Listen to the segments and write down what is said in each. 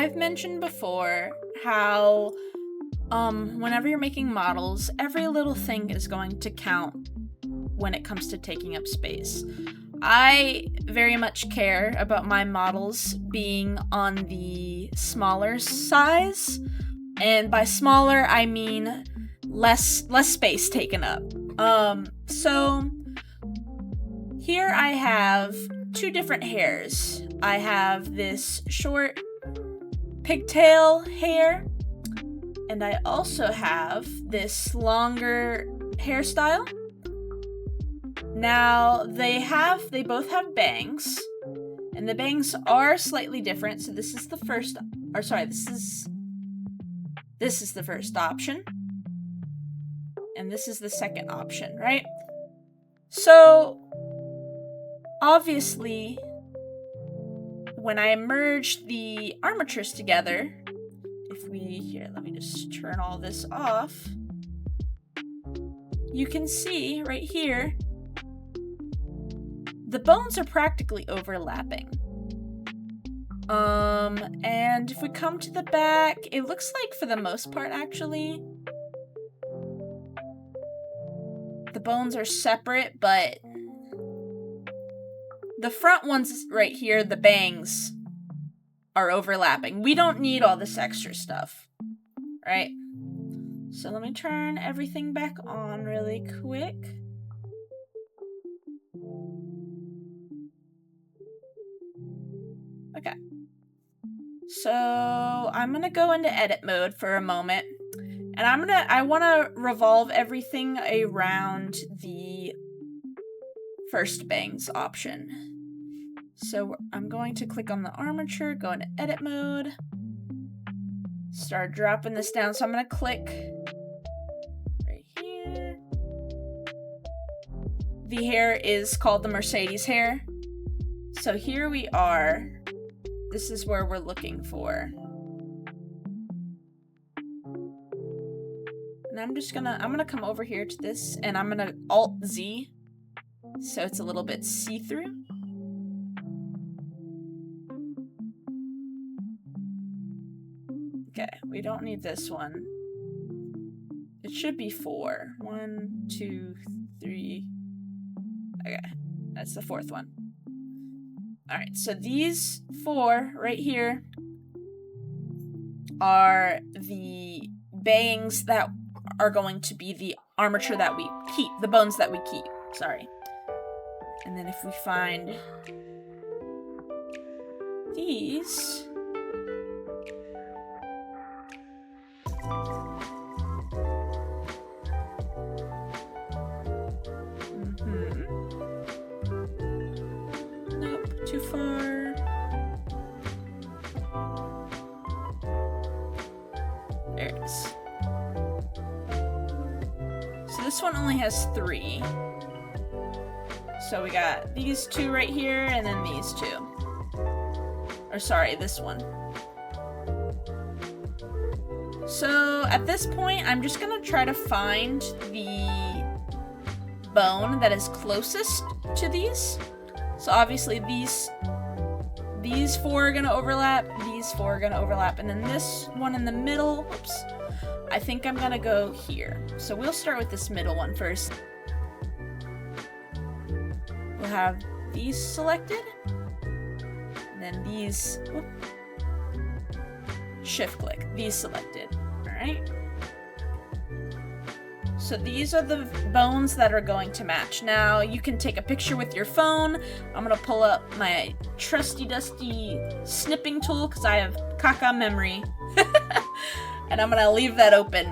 I've mentioned before how whenever you're making models, every little thing is going to count when it comes to taking up space. I very much care about my models being on the smaller size, and by smaller I mean less space taken up. So here I have two different hairs. I have this short pigtail hair, and I also have this longer hairstyle. Now, they both have bangs, and the bangs are slightly different, so this is the first, this is the first option, and this is the second option, right? So, obviously, when I merge the armatures together, let me just turn all this off, you can see right here, the bones are practically overlapping. And if we come to the back, it looks like for the most part, actually, the bones are separate, but the front ones right here, the bangs, are overlapping. We don't need all this extra stuff, right? So let me turn everything back on really quick. Okay. So I'm gonna go into edit mode for a moment, and I wanna revolve everything around the first bangs option. So I'm going to click on the armature, go into edit mode, start dropping this down. So I'm gonna click right here. The hair is called the Mercedes hair. So here we are. This is where we're looking for. And I'm gonna come over here to this, and I'm gonna Alt Z, so it's a little bit see-through. Okay, we don't need this one. It should be 4. 1, 2, 3. Okay, that's the fourth one. Alright, so these 4 right here are the bangs that are going to be the armature that we keep, the bones that we keep, sorry. And then if we find these, nope, too far. There it is. So this one only has 3. So we got these 2 right here, and then these 2. Or sorry, this one. So at this point, I'm just gonna try to find the bone that is closest to these. So obviously these 4 are gonna overlap, these 4 are gonna overlap, and then this one in the middle, oops, I think I'm gonna go here. So we'll start with this middle one first. We'll have these selected, and then these, whoop, shift click, these selected, alright? So these are the bones that are going to match. Now, you can take a picture with your phone. I'm gonna pull up my trusty dusty snipping tool because I have caca memory. And I'm gonna leave that open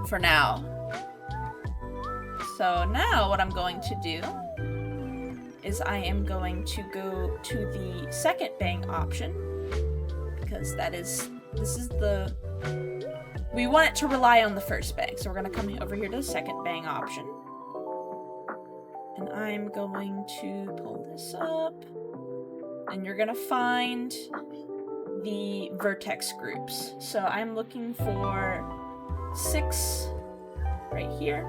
for now. So now what I'm going to do is I am going to go to the second bang option, because we want it to rely on the first bang. So we're gonna come over here to the second bang option. And I'm going to pull this up, and you're gonna find the vertex groups. So I'm looking for 6 right here.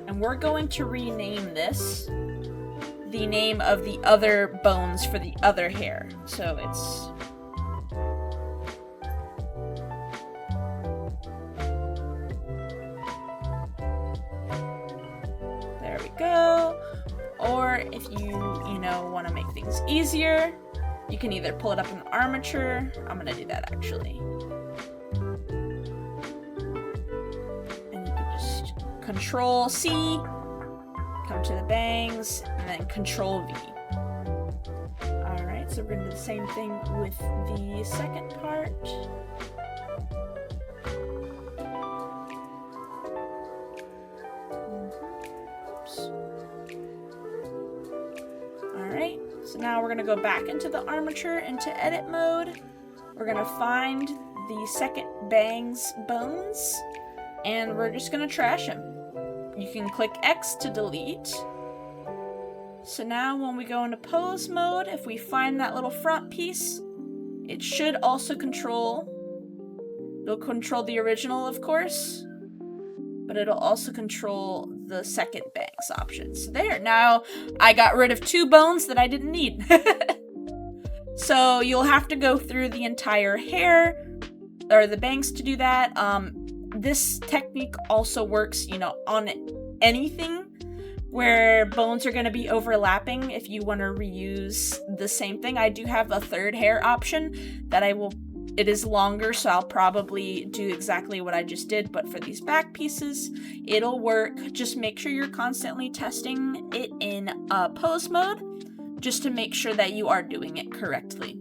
And we're going to rename this the name of the other bones for the other hair. So it's... There we go. Or if you want to make things easier, you can either pull it up in the armature. I'm going to do that actually. And you can just Control C, come to the bangs, and then Control V. Alright, so we're going to do the same thing with the second part. Alright, so now we're going to go back into the armature, into edit mode. We're going to find the second bang's bones, and we're just going to trash him. You can click X to delete. So now when we go into pose mode, if we find that little front piece, it should also control, it'll control the original, of course, but it'll also control the second bangs option. So there, now I got rid of 2 bones that I didn't need. So you'll have to go through the entire hair, or the bangs to do that. This technique also works, on anything where bones are going to be overlapping. If you want to reuse the same thing, I do have a third hair option that it is longer, so I'll probably do exactly what I just did, but for these back pieces, it'll work. Just make sure you're constantly testing it in pose mode, just to make sure that you are doing it correctly.